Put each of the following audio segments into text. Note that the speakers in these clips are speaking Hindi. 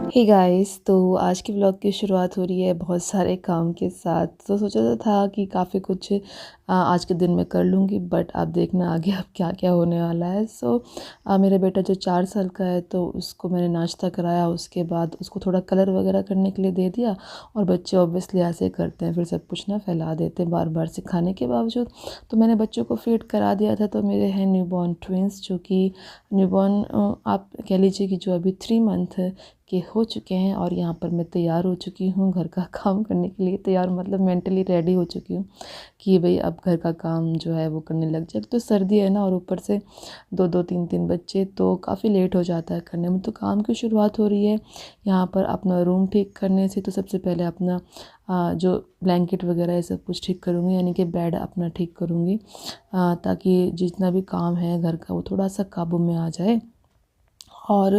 हे गाइस, तो आज की व्लॉग की शुरुआत हो रही है बहुत सारे काम के साथ। तो सोचा तो था कि काफ़ी कुछ आज के दिन में कर लूँगी, बट आप देखना आगे अब क्या क्या होने वाला है। मेरा बेटा जो 4 साल का है, तो उसको मैंने नाश्ता कराया, उसके बाद उसको थोड़ा कलर वगैरह करने के लिए दे दिया। और बच्चे ऑब्वियसली ऐसे ही करते हैं, फिर सब कुछ ना फैला देते हैं बार बार सिखाने के बावजूद। तो मैंने बच्चों को फीड करा दिया था। तो मेरे हैं न्यूबॉर्न ट्विंस, जो कि न्यूबॉर्न आप कह लीजिए कि जो अभी 3 मंथ के हो चुके हैं। और यहाँ पर मैं तैयार हो चुकी हूँ घर का काम करने के लिए। तैयार मतलब मेंटली रेडी हो चुकी हूँ कि भाई अब घर का काम जो है वो करने लग जाए। तो सर्दी है ना, और ऊपर से 2-2 3-3 बच्चे, तो काफ़ी लेट हो जाता है करने में। तो काम की शुरुआत हो रही है यहाँ पर अपना रूम ठीक करने से। तो सबसे पहले अपना जो ब्लैंकेट वगैरह ये सब कुछ ठीक करूँगी, यानी कि बेड अपना ठीक करूँगी, ताकि जितना भी काम है घर का वो थोड़ा सा काबू में आ जाए। और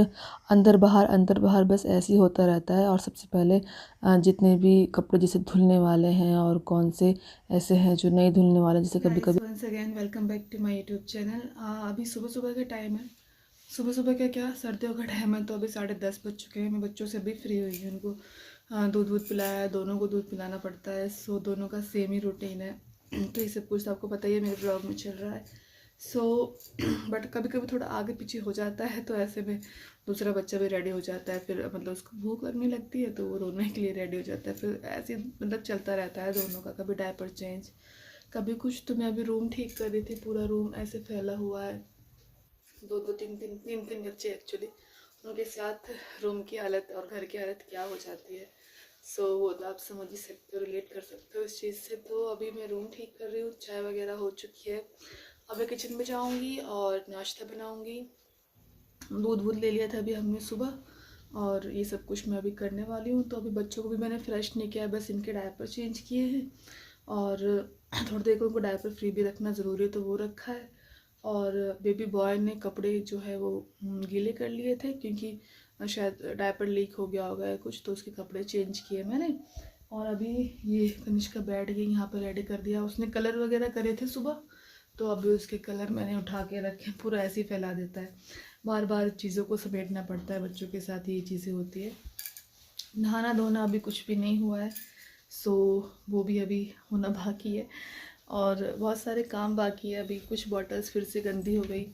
अंदर बाहर बस ऐसे ही होता रहता है। और सबसे पहले जितने भी कपड़े जैसे धुलने वाले हैं और कौन से ऐसे हैं जो नहीं धुलने वाले, जैसे कभी कभी। Once again welcome back to my YouTube channel. अभी सुबह सुबह का टाइम है। सुबह सुबह का क्या, सर्दियों का टाइम है। तो अभी 10:30 बज चुके हैं। मैं बच्चों से अभी फ्री हुई हूँ। उनको दूध वूध पिलाया है, दोनों को दूध पिलाना पड़ता है। सो दोनों का सेम ही रूटीन है। तो ये सब कुछ आपको पता ही है, मेरे ब्लॉग में चल रहा है। सो बट कभी कभी थोड़ा आगे पीछे हो जाता है, तो ऐसे में दूसरा बच्चा भी रेडी हो जाता है। फिर मतलब उसको भूख लगने लगती है, तो वो रोने के लिए रेडी हो जाता है। फिर ऐसे मतलब चलता रहता है दोनों का, कभी डायपर चेंज, कभी कुछ। तो मैं अभी रूम ठीक कर रही थी। पूरा रूम ऐसे फैला हुआ है, दो दो तीन तीन बच्चे एक्चुअली, उनके साथ रूम की हालत और घर की हालत क्या हो जाती है। वो तो आप समझ ही सकते हो, रिलेट कर सकते हो इस चीज़ से। तो अभी मैं रूम ठीक कर रही हूँ, चाय वगैरह हो चुकी है। अब मैं किचन में जाऊँगी और नाश्ता बनाऊँगी। दूध वूध ले लिया था अभी हमने सुबह, और ये सब कुछ मैं अभी करने वाली हूँ। तो अभी बच्चों को भी मैंने फ्रेश नहीं किया है, बस इनके डायपर चेंज किए हैं। और थोड़ी देर को उनको डायपर फ्री भी रखना ज़रूरी है, तो वो रखा है। और बेबी बॉय ने कपड़े जो है वो गीले कर लिए थे, क्योंकि शायद डायपर लीक हो गया होगा या कुछ, तो उसके कपड़े चेंज किए मैंने। और अभी ये कनिष्का बैठ गई यहाँ पर, रेडी कर दिया उसने। कलर वगैरह करे थे सुबह, तो अभी उसके कलर मैंने उठा के रखे। पूरा ऐसे ही फैला देता है, बार बार चीज़ों को समेटना पड़ता है। बच्चों के साथ ये चीज़ें होती है। नहाना धोना अभी कुछ भी नहीं हुआ है, सो वो भी अभी होना बाकी है। और बहुत सारे काम बाकी है अभी। कुछ बॉटल्स फिर से गंदी हो गई,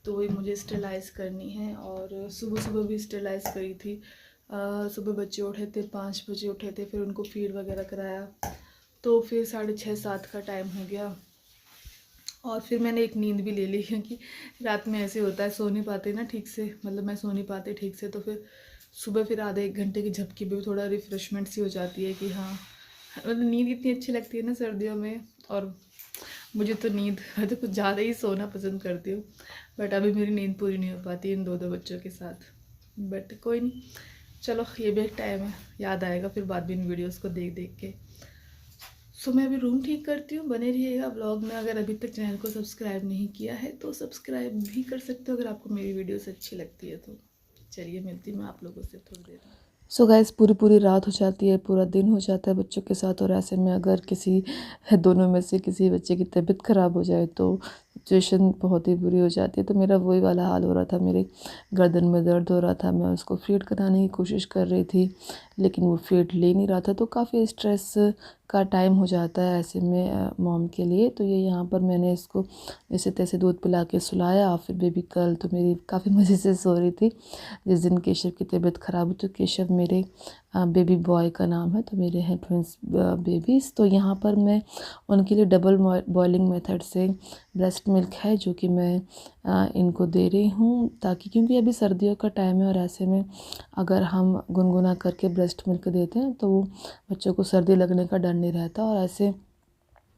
तो वही मुझे स्टेलाइज करनी है। और सुबह सुबह भी स्टेलाइज करी थी। सुबह बच्चे उठे थे, 5 बजे उठे थे, फिर उनको फीड वगैरह कराया। तो फिर 6:30-7 का टाइम हो गया। और फिर मैंने एक नींद भी ले ली, क्योंकि रात में ऐसे होता है, सो नहीं पाते ना ठीक से, मतलब मैं सो नहीं पाती ठीक से। तो फिर सुबह फिर आधे 1 घंटे की झपकी भी थोड़ा रिफ़्रेशमेंट सी हो जाती है कि हाँ, मतलब नींद इतनी अच्छी लगती है ना सर्दियों में। और मुझे तो नींद, मैं तो कुछ ज़्यादा ही सोना पसंद करती हूँ। बट अभी मेरी नींद पूरी नहीं हो पाती इन 2-2 बच्चों के साथ। बट कोई नहीं, चलो ये भी एक टाइम है, याद आएगा फिर बाद में इन वीडियोज़ को देख देख के। मैं अभी रूम ठीक करती हूँ। बने रहिएगा ब्लॉग में। अगर अभी तक चैनल को सब्सक्राइब नहीं किया है तो सब्सक्राइब भी कर सकते हो, अगर आपको मेरी वीडियोस अच्छी लगती है तो। चलिए, मिलती हूँ मैं आप लोगों से थोड़ी देर में। सो गाइस, पूरी पूरी रात हो जाती है, पूरा दिन हो जाता है बच्चों के साथ। और ऐसे में अगर किसी दोनों में से किसी बच्चे की तबीयत ख़राब हो जाए तो सिचुएशन बहुत ही बुरी हो जाती है। तो मेरा वही वाला हाल हो रहा था, मेरे गर्दन में दर्द हो रहा था। मैं उसको फीड कराने की कोशिश कर रही थी, लेकिन वो फीड ले नहीं रहा था। तो काफ़ी स्ट्रेस का टाइम हो जाता है ऐसे में मॉम के लिए। तो ये यहाँ पर मैंने इसको जैसे तैसे दूध पिला के सुलाया। और फिर बेबी कल तो मेरी काफ़ी मज़े से सो रही थी। जिस दिन केशव की तबीयत ख़राब हुई, तो केशव मेरे बेबी बॉय का नाम है, तो मेरे हैं ट्विंस बेबीज़। तो यहाँ पर मैं उनके लिए डबल बॉइलिंग मेथड से ब्रेस्ट मिल्क है जो कि मैं इनको दे रही हूँ, ताकि क्योंकि अभी सर्दियों का टाइम है। और ऐसे में अगर हम गुनगुना करके ब्रेस्ट मिल्क देते हैं तो वो बच्चों को सर्दी लगने का डर नहीं रहता। और ऐसे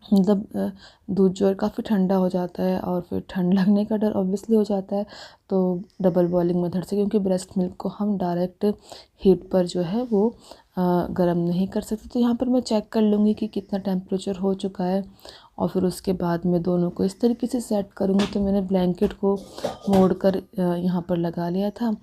मतलब दूध जो है काफ़ी ठंडा हो जाता है, और फिर ठंड लगने का डर ऑब्वियसली हो जाता है। तो डबल बॉइलिंग मेथड से, क्योंकि ब्रेस्ट मिल्क को हम डायरेक्ट हीट पर जो है वो गर्म नहीं कर सकते। तो यहाँ पर मैं चेक कर लूँगी कि कितना टेम्परेचर हो चुका है, और फिर उसके बाद मैं दोनों को इस तरीके से सेट करूँगी। तो मैंने ब्लैंकेट को मोड़ कर यहाँ पर लगा लिया था,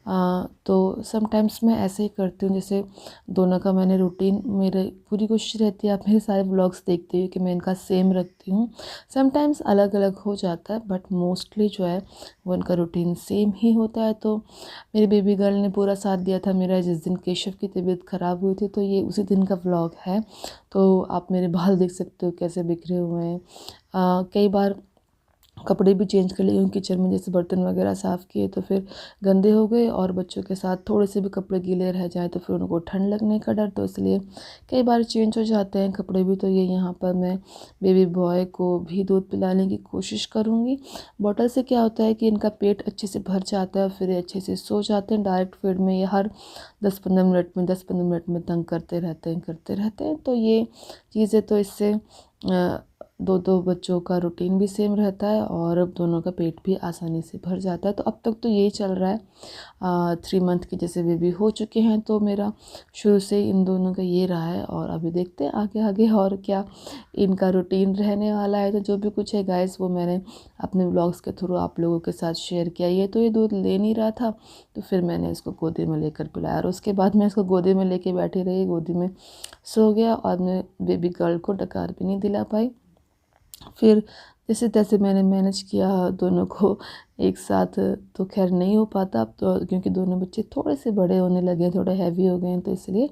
तो समटाइम्स मैं ऐसे ही करती हूँ। जैसे दोनों का मैंने रूटीन, मेरे पूरी कोशिश रहती है आप मेरे सारे व्लॉग्स देखते हुए कि मैं इनका सेम रखती हूँ। समटाइम्स अलग अलग हो जाता है बट मोस्टली जो है वो इनका रूटीन सेम ही होता है। तो मेरी बेबी गर्ल ने पूरा साथ दिया था मेरा। जिस दिन केशव की तबीयत ख़राब हुई थी तो ये उसी दिन का व्लॉग है। तो आप मेरे बाल देख सकते हो कैसे बिखरे हुए हैं। कई बार कपड़े भी चेंज कर लिए हूँ किचन में, जैसे बर्तन वगैरह साफ़ किए तो फिर गंदे हो गए, और बच्चों के साथ थोड़े से भी कपड़े गीले रह जाए तो फिर उनको ठंड लगने का डर, तो इसलिए कई बार चेंज हो जाते हैं कपड़े भी। तो ये यहाँ पर मैं बेबी बॉय को भी दूध पिलाने की कोशिश करूँगी। बॉटल से क्या होता है कि इनका पेट अच्छे से भर जाता है, फिर ये अच्छे से सो जाते हैं। डायरेक्ट फीड में ये हर 10-15 मिनट में तंग करते रहते हैं। तो ये चीज़ें, तो इससे दो दो बच्चों का रूटीन भी सेम रहता है और अब दोनों का पेट भी आसानी से भर जाता है। तो अब तक तो यही चल रहा है। 3 मंथ के जैसे बेबी हो चुके हैं तो मेरा शुरू से इन दोनों का ये रहा है, और अभी देखते हैं आगे आगे और क्या इनका रूटीन रहने वाला है। तो जो भी कुछ है गाइस वो मैंने अपने व्लॉग्स के थ्रू आप लोगों के साथ शेयर किया। ये तो ये दूध ले नहीं रहा था तो फिर मैंने इसको गोदी में लेकर पिलाया, और उसके बाद मैं इसको गोदी में लेके बैठी रही, गोदी में सो गया, और मैं बेबी गर्ल को डकार भी नहीं दिला पाई। फिर जैसे तैसे मैंने मैनेज किया दोनों को एक साथ। तो खैर नहीं हो पाता अब तो, क्योंकि दोनों बच्चे थोड़े से बड़े होने लगे हैं, थोड़े हैवी हो गए हैं, तो इसलिए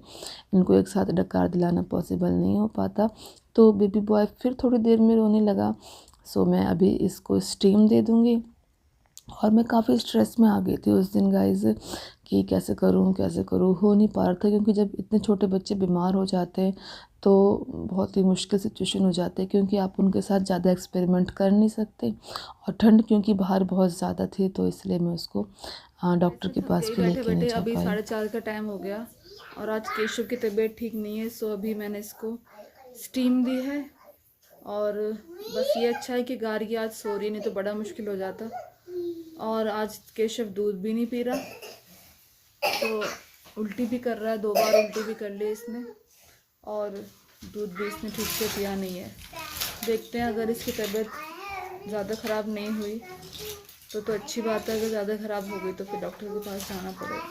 इनको एक साथ डकार दिलाना पॉसिबल नहीं हो पाता। तो बेबी बॉय फिर थोड़ी देर में रोने लगा, सो मैं अभी इसको स्टीम दे दूँगी। और मैं काफ़ी स्ट्रेस में आ गई थी उस दिन गाइज़ कि कैसे करूँ, हो नहीं पा रहा था, क्योंकि जब इतने छोटे बच्चे बीमार हो जाते हैं तो बहुत ही मुश्किल सिचुएशन हो जाती है, क्योंकि आप उनके साथ ज़्यादा एक्सपेरिमेंट कर नहीं सकते। और ठंड क्योंकि बाहर बहुत ज़्यादा थी तो इसलिए मैं उसको डॉक्टर ऐसे के थक पास गई भी बैठे लेके नहीं बैठे। जा अभी पाई। 4:30 का टाइम हो गया और आज केशव की तबीयत ठीक नहीं है, सो अभी मैंने इसको स्टीम दी है। और बस ये अच्छा है कि गार्गी आज सो रही, नहीं तो बड़ा मुश्किल हो जाता। और आज केशव दूध भी नहीं पी रहा, तो उल्टी भी कर रहा है, 2 बार उल्टी भी कर ली इसने, और दूध भी इसने ठीक से पिया नहीं है। देखते हैं अगर इसकी तबीयत ज़्यादा ख़राब नहीं हुई तो अच्छी बात है। अगर ज़्यादा ख़राब हो गई तो फिर डॉक्टर के पास जाना पड़ेगा।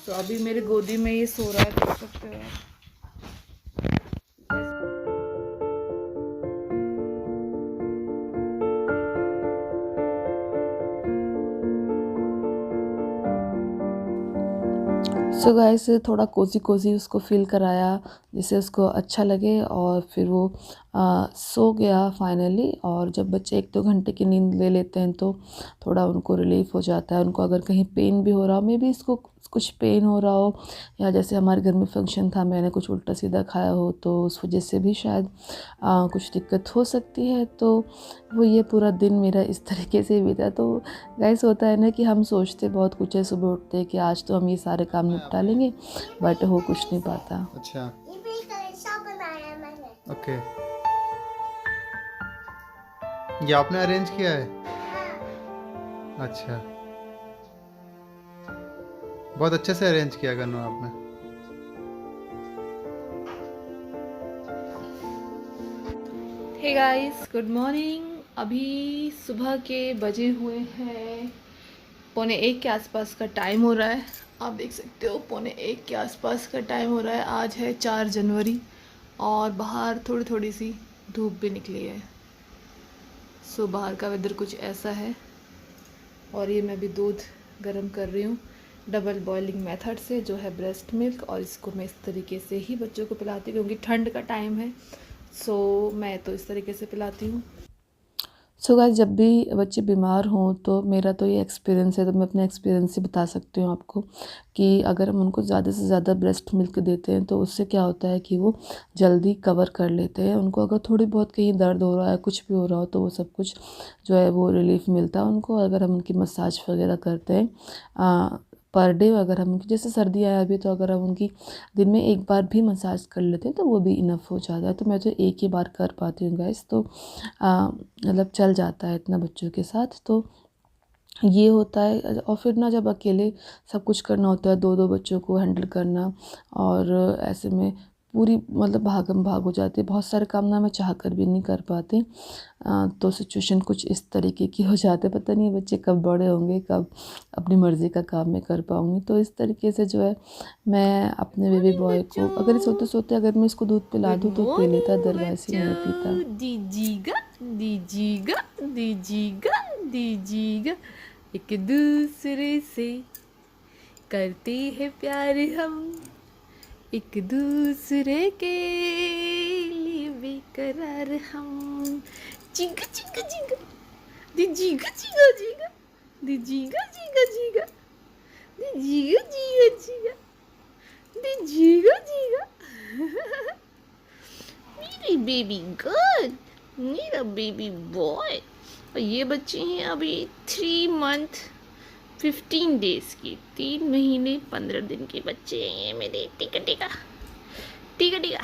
तो अभी मेरी गोदी में ये सो रहा है, देख सकते हो आप। सो गाइस थोड़ा कोज़ी कोज़ी उसको फ़ील कराया जिससे उसको अच्छा लगे, और फिर वो सो गया फाइनली। और जब बच्चे 1-2 घंटे की नींद ले लेते हैं तो थोड़ा उनको रिलीफ़ हो जाता है। उनको अगर कहीं पेन भी हो रहा हो, मे बी इसको कुछ पेन हो रहा हो, या जैसे हमारे घर में फंक्शन था मैंने कुछ उल्टा सीधा खाया हो तो उस वजह से भी शायद कुछ दिक्कत हो सकती है। तो वो ये पूरा दिन मेरा इस तरीके से बीता। तो गाइस होता है ना कि हम सोचते बहुत कुछ है, सुबह उठते हैं कि आज तो हम ये सारे काम निपटा लेंगे, बट हो कुछ नहीं पाता। अच्छा, ओके। ये आपने अरेंज किया है? अच्छा, बहुत अच्छे से अरेंज किया कन्नू आपने। Hey guys, good morning. अभी सुबह के बजे हुए हैं 1:45 के आसपास का टाइम हो रहा है। आप देख सकते हो 1:45 के आसपास का टाइम हो रहा है। आज है 4 जनवरी और बाहर थोड़ी थोड़ी सी धूप भी निकली है। सो बाहर का वेदर कुछ ऐसा है। और ये मैं भी दूध गर्म कर रही हूँ डबल बॉइलिंग मेथड से, जो है ब्रेस्ट मिल्क, और इसको मैं इस तरीके से ही बच्चों को पिलाती हूँ क्योंकि ठंड का टाइम है। सो मैं तो इस तरीके से पिलाती हूँ। सो गाइस जब भी बच्चे बीमार हों तो मेरा तो ये एक्सपीरियंस है, तो मैं अपना एक्सपीरियंस ही बता सकती हूँ आपको कि अगर हम उनको ज़्यादा से ज़्यादा ब्रेस्ट मिल्क देते हैं तो उससे क्या होता है कि वो जल्दी कवर कर लेते हैं। उनको अगर थोड़ी बहुत कहीं दर्द हो रहा है, कुछ भी हो रहा हो, तो वो सब कुछ जो है वो रिलीफ मिलता है उनको। अगर हम उनकी मसाज वगैरह करते हैं पर डे, अगर हम उनकी जैसे सर्दी आया अभी, तो अगर हम उनकी दिन में एक बार भी मसाज कर लेते हैं तो वो भी इनफ हो जाता है। तो मैं तो एक ही बार कर पाती हूँ गाइस, तो मतलब चल जाता है इतना बच्चों के साथ। तो ये होता है। और फिर ना जब अकेले सब कुछ करना होता है, 2-2 बच्चों को हैंडल करना, और ऐसे में पूरी मतलब भागम भाग हो जाती है। बहुत सारे काम ना मैं चाह कर भी नहीं कर पाती। तो सिचुएशन कुछ इस तरीके की हो जाते, पता नहीं बच्चे कब बड़े होंगे, कब अपनी मर्ज़ी का काम मैं कर पाऊँगी। तो इस तरीके से जो है मैं अपने बेबी मॉर्निंग बॉय को अगर सोते बच्चों, सोते अगर मैं इसको दूध पिला गुड दूँ तो पी लेता, मॉर्निंग अदरवाइज़ ही नहीं पीता। बच्चों। दीजिएगा दीजिएगा दीजिएगा दीजिएगा, एक दूसरे से करते हैं प्यार हम, एक दूसरे के लिए बेकरार हम। जीगा जीगा जीगा दीजिएगा जीगा जीगा दीजिएगा जीगा जीगा दीजिएगा जीगा जीगा दीजिएगा जीगा। मेरी बेबी गर्ल, मेरा बेबी बॉय। और ये बच्चे हैं अभी 3 मंथ 15 डेज की, 3 महीने 15 दिन के बच्चे हैं ये मेरे। टीका टीका टीका टीका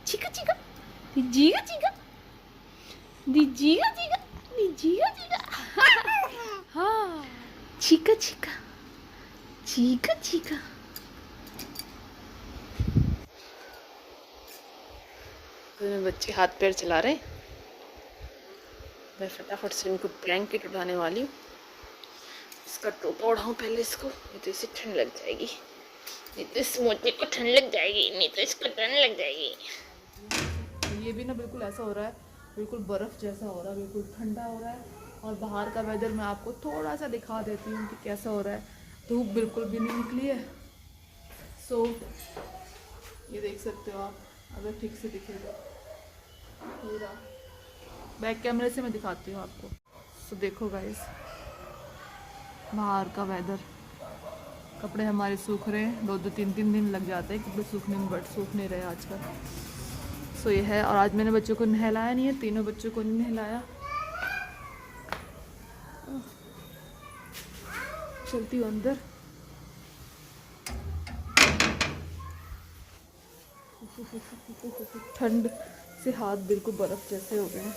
चीका चीका दीजिएगा चीका दीजिएगा चीका दीजिएगा चीका। हाँ, चीका चीका चीका चीका। तो मेरे बच्चे हाथ पैर चला रहे हैं, मैं फटाफट से इनको ब्लैंकेट उठाने वाली हूँ। इसका टोपा उड़ाऊँ पहले इसको, नहीं तो इसे ठंड लग जाएगी, नहीं तो इस मोटे को ठंड लग जाएगी, नहीं तो इसको ठंड लग जाएगी। ये भी ना बिल्कुल ऐसा हो रहा है, बिल्कुल बर्फ़ जैसा हो रहा है, बिल्कुल ठंडा हो रहा है। और बाहर का वेदर मैं आपको थोड़ा सा दिखा देती हूँ कि कैसा हो रहा है। धूप बिल्कुल भी नहीं निकली है। सो ये देख सकते हो आप, अगर ठीक से दिखेगा पूरा। बैक कैमरे से मैं दिखाती हूँ आपको। तो देखो गाइस, बाहर का वेदर, कपड़े हमारे सूख रहे हैं। 2-2 3-3 दिन लग जाते हैं कपड़े सूखने में, बट सूख नहीं रहे आजकल। सो ये है। और आज मैंने बच्चों को नहलाया नहीं है, तीनों बच्चों को नहीं नहलाया। चलती हूँ अंदर। ठंड से हाथ बिल्कुल बर्फ़ जैसे हो गए हैं।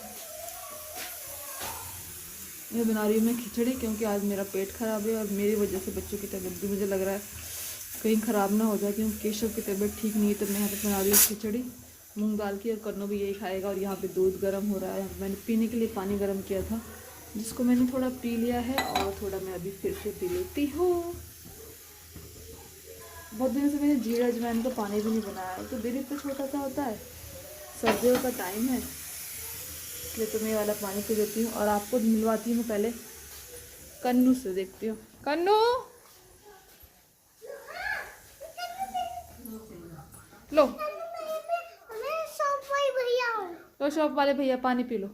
मैं बना रही हूँ मैं खिचड़ी, क्योंकि आज मेरा पेट ख़राब है और मेरी वजह से बच्चों की तबीयत भी मुझे लग रहा है कहीं ख़राब ना हो जाए, क्योंकि केशव की तबीयत ठीक नहीं है। तो मैं यहाँ पे बना रही हूँ खिचड़ी मूंग दाल की, और कन्नू भी यही खाएगा। और यहाँ पे दूध गर्म हो रहा है, मैंने पीने के लिए पानी गर्म किया था, जिसको मैंने थोड़ा पी लिया है, और थोड़ा मैं अभी फिर से पी लेती हूँ। बहुत दिनों से मैंने जीरा अजवाइन का पानी भी नहीं बनाया, तो दिन इतना छोटा सा होता है, सर्दियों का टाइम है, इसलिए तो मैं ये वाला पानी पी लेती हूँ। और आपको मिलवाती हूँ पहले कन्नू से, देखती हूँ। कन्नू लो, लो शॉप वाले भैया पानी पी लो।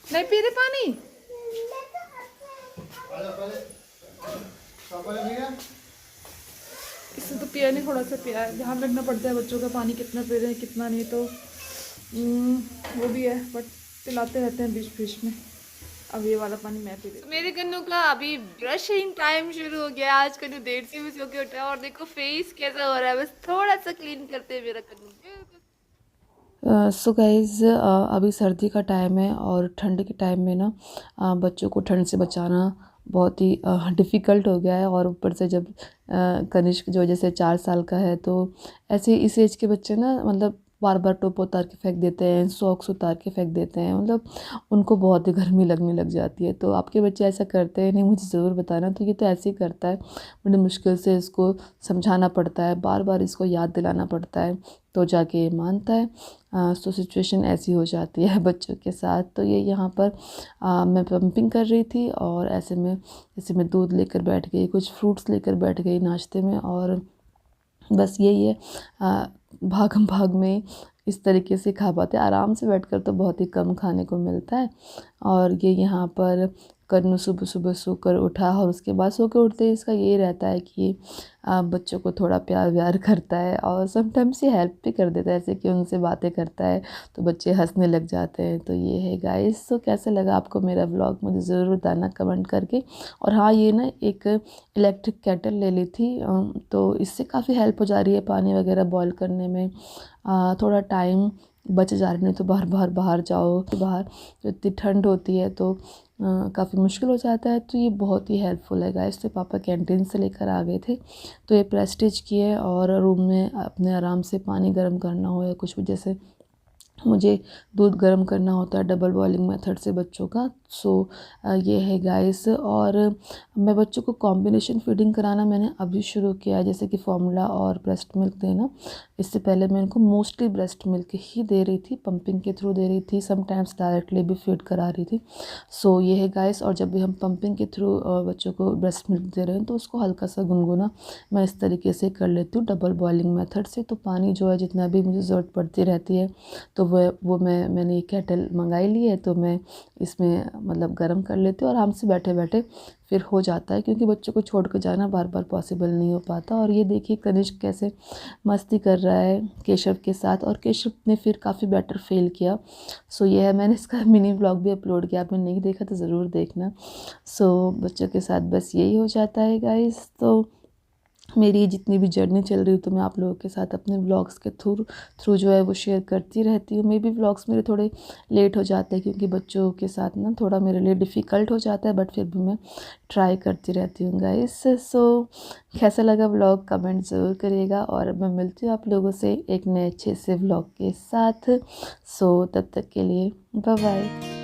नहीं पी रहे पानी? इससे तो पिया नहीं, थोड़ा सा पिया है। ध्यान रखना पड़ता है बच्चों का, पानी कितना पी रहे हैं कितना नहीं, तो वो भी है, बट पिलाते रहते हैं बीच बीच में। अब ये वाला पानी मैं पी रही हूँ। मेरे कन्नू का अभी ब्रशिंग टाइम शुरू हो गया। आज कन्नू देर से भी सो के उठा, और देखो फेस कैसा हो रहा है, बस थोड़ा सा क्लीन करते हैं मेरा कन्नू। सो गाइज़, अभी सर्दी का टाइम है, और ठंड के टाइम में ना बच्चों को ठंड से बचाना बहुत ही डिफ़िकल्ट हो गया है। और ऊपर से जब कनिष्क जो जैसे 4 साल का है, तो ऐसे इस एज के बच्चे ना मतलब बार बार टोप उतार के फेंक देते हैं, सॉक्स उतार के फेंक देते हैं, मतलब उनको बहुत ही गर्मी लगने लग जाती है। तो आपके बच्चे ऐसा करते हैं नहीं, मुझे ज़रूर बताना। तो ये तो ऐसे ही करता है, बड़ी मुश्किल से इसको समझाना पड़ता है, बार बार इसको याद दिलाना पड़ता है, तो जाके ये मानता है। तो सिचुएशन ऐसी हो जाती है बच्चों के साथ। तो ये यहाँ पर मैं पंपिंग कर रही थी, और ऐसे में जैसे मैं दूध लेकर बैठ गई, कुछ फ्रूट्स लेकर बैठ गई नाश्ते में, और बस यही है, भागम भाग में इस तरीके से खा पाते। आराम से बैठकर तो बहुत ही कम खाने को मिलता है। और ये यहाँ पर कन्नू सुबह सुबह सोकर उठा और उसके बाद सोकर उठते ही इसका यही रहता है कि ये बच्चों को थोड़ा प्यार व्यार करता है और समटाइम्स ये हेल्प भी कर देता है, ऐसे कि उनसे बातें करता है तो बच्चे हंसने लग जाते हैं। तो ये है गाइस। तो कैसा लगा आपको मेरा व्लॉग मुझे ज़रूर बताना कमेंट करके। और हाँ, ये ना एक इलेक्ट्रिक केटल ले ली थी, तो इससे काफ़ी हेल्प हो जा रही है पानी वगैरह बॉईल करने में। थोड़ा टाइम बच जा रही, नहीं तो बार बार बाहर जाओ, बाहर तो इतनी ठंड होती है तो काफ़ी मुश्किल हो जाता है। तो ये बहुत ही हेल्पफुल है गाइस। तो पापा कैंटीन से लेकर आ गए थे, तो ये प्रेस्टीज की है और रूम में अपने आराम से पानी गर्म करना हो या कुछ भी, जैसे मुझे दूध गर्म करना होता है डबल बॉइलिंग मेथड से बच्चों का। सो ये है गाइस। और मैं बच्चों को कॉम्बिनेशन फीडिंग कराना मैंने अभी शुरू किया है, जैसे कि फॉर्मूला और ब्रेस्ट मिल्क देना। इससे पहले मैं इनको मोस्टली ब्रेस्ट मिल्क ही दे रही थी, पंपिंग के थ्रू दे रही थी, समटाइम्स डायरेक्टली भी फीड करा रही थी। सो ये है गाइस। और जब भी हम पंपिंग के थ्रू बच्चों को ब्रेस्ट मिल्क दे रहे हैं तो उसको हल्का सा गुनगुना मैं इस तरीके से कर लेती हूँ डबल बॉइलिंग मेथड से। तो पानी जो है जितना भी मुझे ज़रूरत पड़ती रहती है तो वो मैंने ये केटल मंगाई ली है, तो मैं इसमें मतलब गर्म कर लेती हूँ आराम से बैठे बैठे, फिर हो जाता है, क्योंकि बच्चों को छोड़ कर जाना बार बार पॉसिबल नहीं हो पाता। और ये देखिए कनिष्क कैसे मस्ती कर रहा है केशव के साथ, और केशव ने फिर काफ़ी बेटर फील किया। सो ये है, मैंने इसका मिनी व्लॉग भी अपलोड किया, आपने नहीं देखा तो ज़रूर देखना। सो बच्चों के साथ बस यही हो जाता है गाइस। तो मेरी जितनी भी जर्नी चल रही है तो मैं आप लोगों के साथ अपने व्लॉग्स के थ्रू जो है वो शेयर करती रहती हूँ। मे बी व्लॉग्स मेरे थोड़े लेट हो जाते हैं क्योंकि बच्चों के साथ ना थोड़ा मेरे लिए डिफ़िकल्ट हो जाता है, बट फिर भी मैं ट्राई करती रहती हूँ गाइस। सो कैसा लगा व्लॉग कमेंट ज़रूर करिएगा, और मैं मिलती हूँ आप लोगों से एक नए अच्छे से व्लॉग के साथ। सो तब तक के लिए बाय बाय।